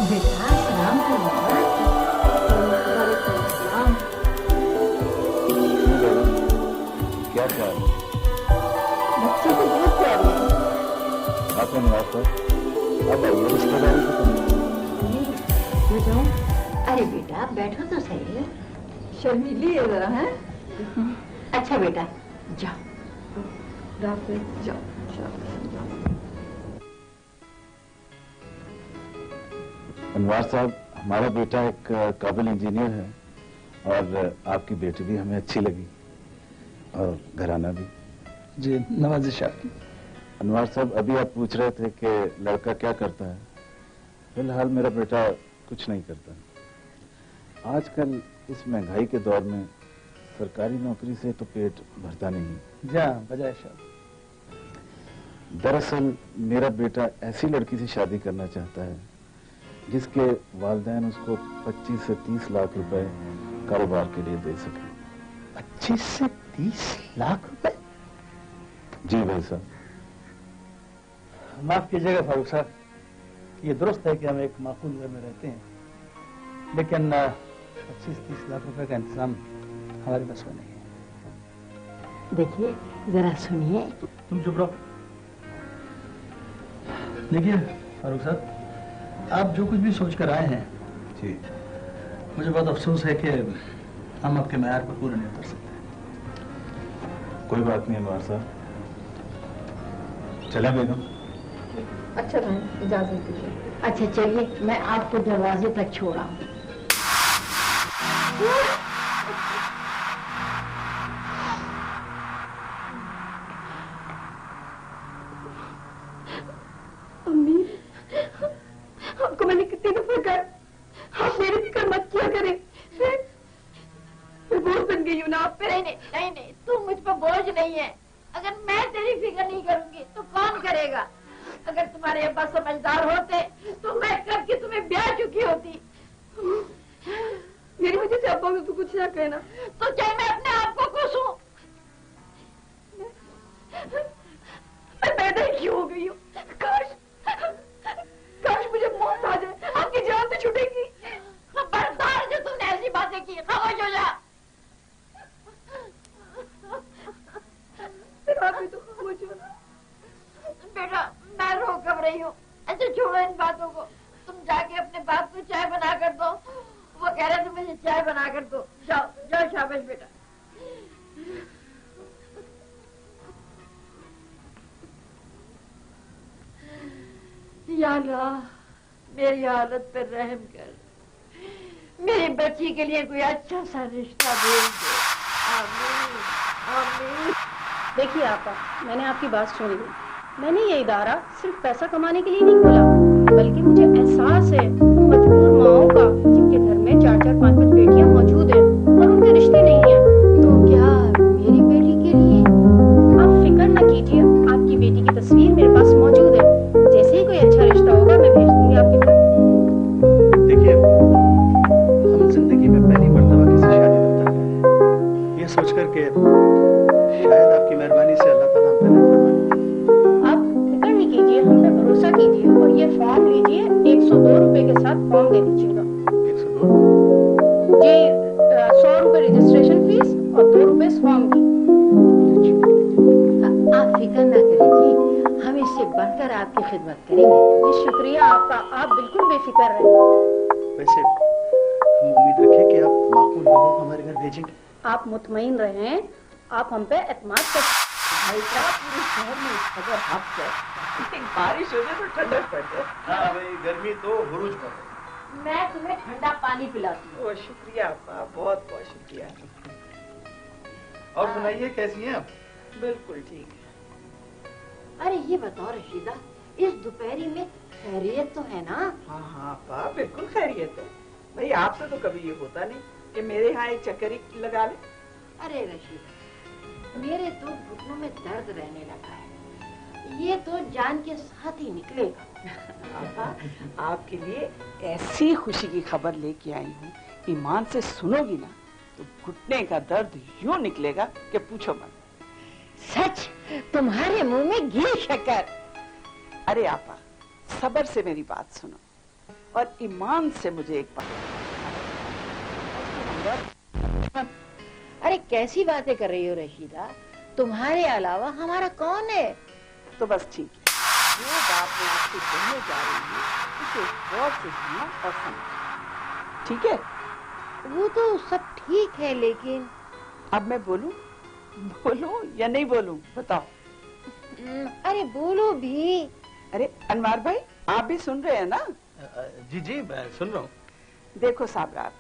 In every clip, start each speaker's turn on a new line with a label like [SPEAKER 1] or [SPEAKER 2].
[SPEAKER 1] बेटा सलाम
[SPEAKER 2] क्या ख्याल
[SPEAKER 1] बच्चे तो बहुत प्यारे हैं।
[SPEAKER 2] आप अब आइए रिश्तेदारी को
[SPEAKER 1] जाऊं? अरे बेटा बैठो तो सही है। शर्मीली है जरा है। अच्छा बेटा जाओ जाओ।
[SPEAKER 2] अनवार साहब, हमारा बेटा एक काबिल इंजीनियर है और आपकी बेटी भी हमें अच्छी लगी और घराना भी।
[SPEAKER 3] जी नवाजिश आपकी।
[SPEAKER 2] अनवार साहब, अभी आप पूछ रहे थे कि लड़का क्या करता है। फिलहाल मेरा बेटा कुछ नहीं करता। आजकल इस महंगाई के दौर में सरकारी नौकरी से तो पेट भरता नहीं।
[SPEAKER 3] जा बजाय साहब।
[SPEAKER 2] दरअसल मेरा बेटा ऐसी लड़की से शादी करना चाहता है जिसके वालिदैन उसको 25 से 30 लाख रुपए कारोबार के लिए दे सके।
[SPEAKER 3] 25 से 30 लाख रुपए?
[SPEAKER 2] जी भाई साहब।
[SPEAKER 3] माफ कीजिएगा फारूक साहब, ये दुरुस्त है कि हम एक माकूल घर में रहते हैं, लेकिन 25-30 लाख रुपए का इंतजाम हमारे बस में नहीं है।
[SPEAKER 1] देखिए जरा सुनिए।
[SPEAKER 3] तुम चुप रहो। देखिए फारूक साहब, आप जो कुछ भी सोच कर आए हैं
[SPEAKER 2] जी,
[SPEAKER 3] मुझे बहुत अफसोस है कि हम आपके मैयार पर पूरा नहीं उतर सकते।
[SPEAKER 2] कोई बात नहीं अनवार साहब, चलें बेगम।
[SPEAKER 1] अच्छा बहन इजाजत दीजिए। अच्छा चलिए, मैं आपको दरवाजे तक छोड़ा हूँ। अम्मी, आपको मैंने कितनी दफा कहा आप मेरी फिक्र मत किया करें। मैं बोझ बन गई हूँ ना आप पे।
[SPEAKER 4] नहीं, तू मुझ पर बोझ नहीं है। अगर मैं तेरी फिक्र नहीं करूंगी तो कौन करेगा? अगर तुम्हारे अब्बा समझदार होते तो मैं कब की तुम्हें ब्याह चुकी होती।
[SPEAKER 1] मेरी वजह से अब्बा को तो कुछ ना कहना।
[SPEAKER 4] तो चाहे मैं अपने आप को खुश हूँ।
[SPEAKER 1] मैं पैदा ही क्यों हो गई हूँ? काश मुझे मौत आ जाए, आपकी जान तो छूटेगी।
[SPEAKER 4] बर्दाश्त जो तुमने ऐसी बातें की, खामोश हो जा।
[SPEAKER 1] आप भी तो खामोश हो।
[SPEAKER 4] बेटा मैं रो कब रही हूँ। अच्छा छोड़ो इन बातों को, तुम जाके अपने बाप को चाय बना कर दो। वो कह रहे थे मुझे चाय बना कर दो। जाओ जाओ, शाबाश बेटा। या अल्लाह, मेरी हालत पर रहम कर, मेरी बच्ची के लिए कोई अच्छा सा रिश्ता भेज दो। आमीन आमीन।
[SPEAKER 5] देखिए आपा, मैंने आपकी बात सुन ली। मैंने ये इदारा सिर्फ पैसा कमाने के लिए नहीं खोला, बल्कि मुझे एहसास है मजबूर माओं का जिनके घर में 4-4, 5-5 बेटियां मौजूद हैं और उनके रिश्ते नहीं हैं।
[SPEAKER 1] तो क्या मेरी बेटी के लिए?
[SPEAKER 5] आप फिक्र न कीजिए, आपकी बेटी की तस्वीर मेरे पास मौजूद है। जैसे ही कोई अच्छा रिश्ता होगा मैं भेज दूंगी आपके पास।
[SPEAKER 3] देखिए, हम जिंदगी में पहली मर्तबा किसी शादी में उतर गए, ये सोचकर के शायद आपकी मेहरबानी से अल्लाह ताला हम पे रहम फरमाए।
[SPEAKER 5] आप फिक्र नहीं कीजिए, हम पे भरोसा कीजिए और ये फॉर्म लीजिए। 102 रुपए के साथ फॉर्म दे दीजिएगा।
[SPEAKER 3] 102?
[SPEAKER 5] जी, 100 रुपए रजिस्ट्रेशन फीस और 2 रुपए फॉर्म की।
[SPEAKER 1] आप फिक्र ना करें जी, हम इससे बढ़कर आपकी खिदमत करेंगे।
[SPEAKER 5] जी शुक्रिया आपका, आप बिल्कुल बेफिक्र रहें।
[SPEAKER 3] वैसे हम उम्मीद रखें कि आप माकूल लोगों को हमारे घर भेजेंगे।
[SPEAKER 5] आप मुतमईन रहें, आप हम पे एतमाद कर।
[SPEAKER 1] भाई साहब, पूरे शहर में इस कदर हफ्त है, बारिश हो जाए तो ठंडक पड़ जाए।
[SPEAKER 3] हाँ भाई, गर्मी तो हुरूज पर है।
[SPEAKER 4] मैं तुम्हें ठंडा पानी पिलाती हूँ।
[SPEAKER 6] ओ शुक्रिया आपका, बहुत बहुत शुक्रिया। और सुनाइए, कैसी हैं आप?
[SPEAKER 4] बिल्कुल ठीक है। अरे ये बताओ रशीदा, इस दोपहरी में खैरियत तो है ना?
[SPEAKER 6] हाँ हाँ आपा, बिल्कुल खैरियत है। भाई आपसे तो कभी ये होता नहीं कि मेरे यहाँ एक चक्कर ही लगा ले।
[SPEAKER 4] अरे रशीदा, मेरे तो घुटनों में दर्द रहने लगा है। ये तो जान के साथ ही निकलेगा।
[SPEAKER 6] आपा, आपके लिए ऐसी खुशी की खबर लेके आई हूँ, ईमान से सुनोगी ना तो घुटने का दर्द यूं निकलेगा कि पूछो मत।
[SPEAKER 4] सच? तुम्हारे मुंह में घी शक्कर?
[SPEAKER 6] अरे आपा, सब्र से मेरी बात सुनो। और ईमान से मुझे एक बात,
[SPEAKER 4] अरे कैसी बातें कर रही हो रशीदा, तुम्हारे अलावा हमारा कौन है?
[SPEAKER 6] तो बस ठीक है, जो बात मैं आपसे कहने जा रही हूँ उसे गौर से सुनना और समझना, ठीक है?
[SPEAKER 4] वो तो सब ठीक है, लेकिन
[SPEAKER 6] अब मैं बोलूं या नहीं बोलूं, बताओ।
[SPEAKER 4] अरे बोलो भी।
[SPEAKER 6] अरे अनवार भाई, आप भी सुन रहे हैं ना?
[SPEAKER 3] जी जी मैं सुन रहा हूँ।
[SPEAKER 6] देखो साबरा,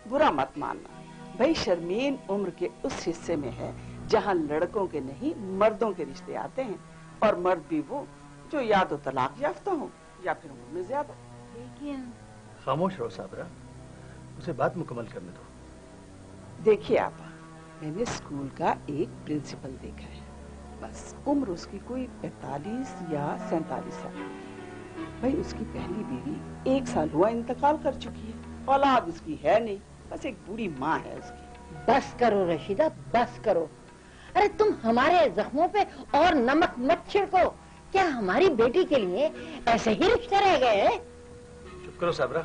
[SPEAKER 6] बुरा मत मानना भाई, शर्मीन उम्र के उस हिस्से में है जहाँ लड़कों के नहीं मर्दों के रिश्ते आते हैं, और मर्द भी वो जो या तो तलाक याफ्ता हो या फिर उम्र में ज्यादा।
[SPEAKER 4] लेकिन
[SPEAKER 3] खामोश रहो साबरा, उसे बात मुकम्मल करने दो।
[SPEAKER 6] देखिए आपा, मैंने स्कूल का एक प्रिंसिपल देखा है, बस उम्र उसकी कोई 45 या 47 साल। भाई उसकी पहली बीवी 1 साल हुआ इंतकाल कर चुकी है, औलाद उसकी है नहीं, बस एक बूढ़ी माँ है उसकी।
[SPEAKER 4] बस करो रशीदा, बस करो। अरे तुम हमारे जख्मों पे और नमक मत छिड़को। क्या हमारी बेटी के लिए ऐसे ही रिश्ते रह गए हैं?
[SPEAKER 3] चुप करो साबरा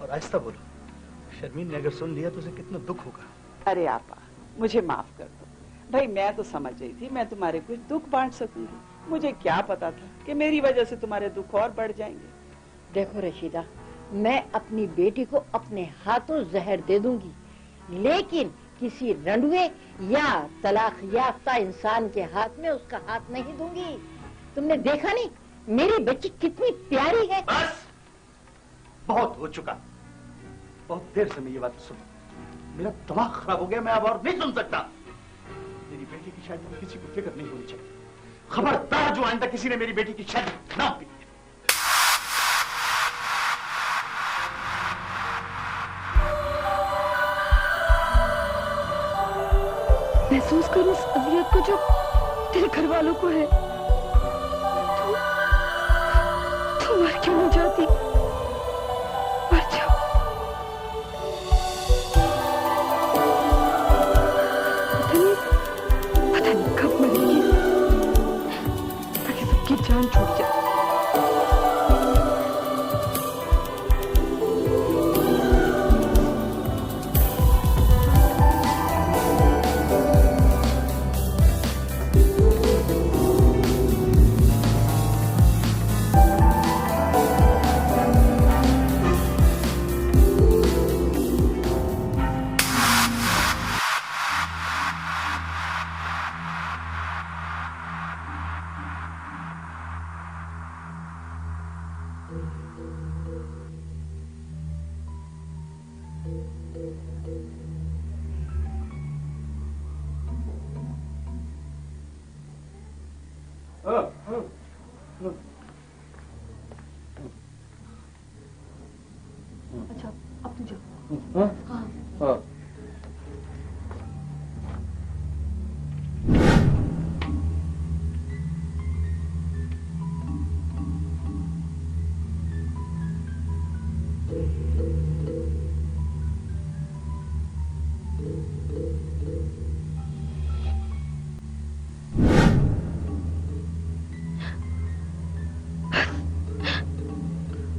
[SPEAKER 3] और आहिस्ता बोलो। शर्मीन ने अगर सुन लिया तो उसे कितना दुख होगा।
[SPEAKER 6] अरे आपा, मुझे माफ कर दो भाई, मैं तो समझ रही थी मैं तुम्हारे कुछ दुख बांट सकूंगी, मुझे क्या पता था कि मेरी वजह से तुम्हारे दुख और बढ़ जाएंगे।
[SPEAKER 4] देखो रशीदा, मैं अपनी बेटी को अपने हाथों जहर दे दूंगी, लेकिन किसी रंडुए या तलाक याफ्ता इंसान के हाथ में उसका हाथ नहीं दूंगी। तुमने देखा नहीं मेरी बच्ची कितनी प्यारी है।
[SPEAKER 3] बस बहुत हो चुका, बहुत देर से मैं ये बात सुन, मेरा दिमाग खराब हो गया, मैं अब और नहीं सुन सकता। मेरी बेटी की शादी में किसी को फिक्र नहीं होनी चाहिए। खबरदार जो आइंदा किसी ने मेरी बेटी की शादी ना की।
[SPEAKER 5] महसूस करो उस अजियत को जो तेरे घर वालों को है। तू मर क्यों नहीं जाती? मर जाओ। पता नहीं कब मरेगी, ताकि सबकी जान छूट जाए। अच्छा अब तू जा।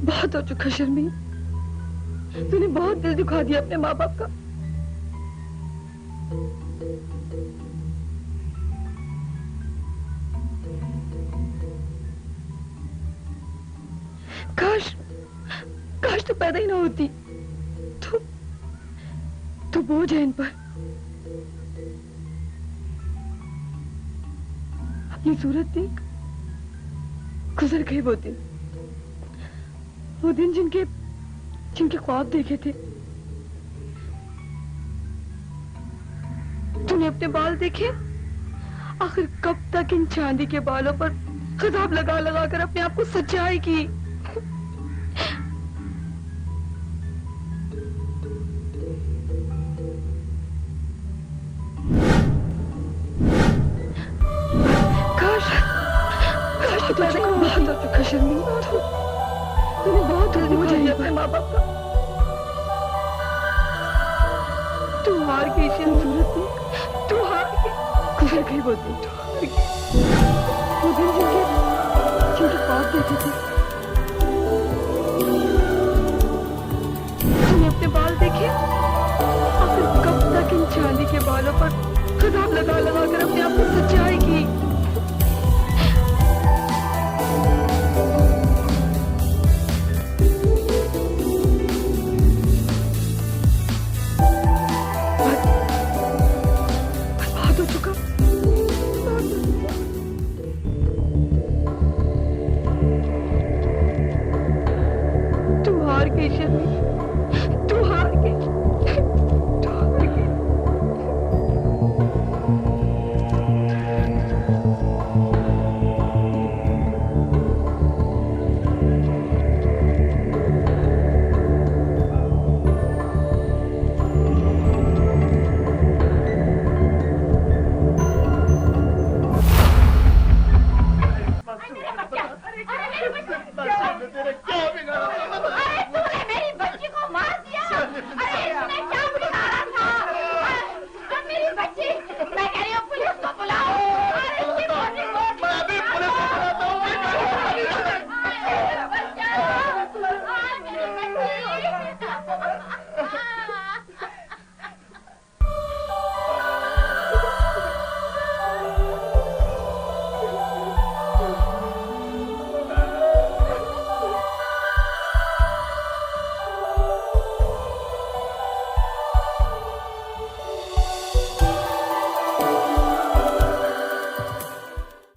[SPEAKER 5] बहुत हो चुका शर्मी, तूने बहुत दिल दुखा दिया अपने माँ बाप का। काश काश तो पैदा ही ना होती। तो बोझ है इन पर। अपनी सूरत देख, गुजर गए वो दिन जिनके ख्वाब देखे थे। तूने अपने बाल देखे? आखिर कब तक इन चांदी के बालों पर खिताब लगा लगा कर अपने आप को सजाएगी? काश तुझे बहुत हो चुका शर्मी, तूने बहुत जल्दी हो जाइए अपने माँ बाप का। तू हार गई सूरत में, तू हार गई। गुजर गई वो दिन, जिनके ख्वाब देखे थे।
[SPEAKER 6] गई शर्मी, तू हार गई, तू हार गई।
[SPEAKER 4] तूने मेरी बच्ची को मार दिया।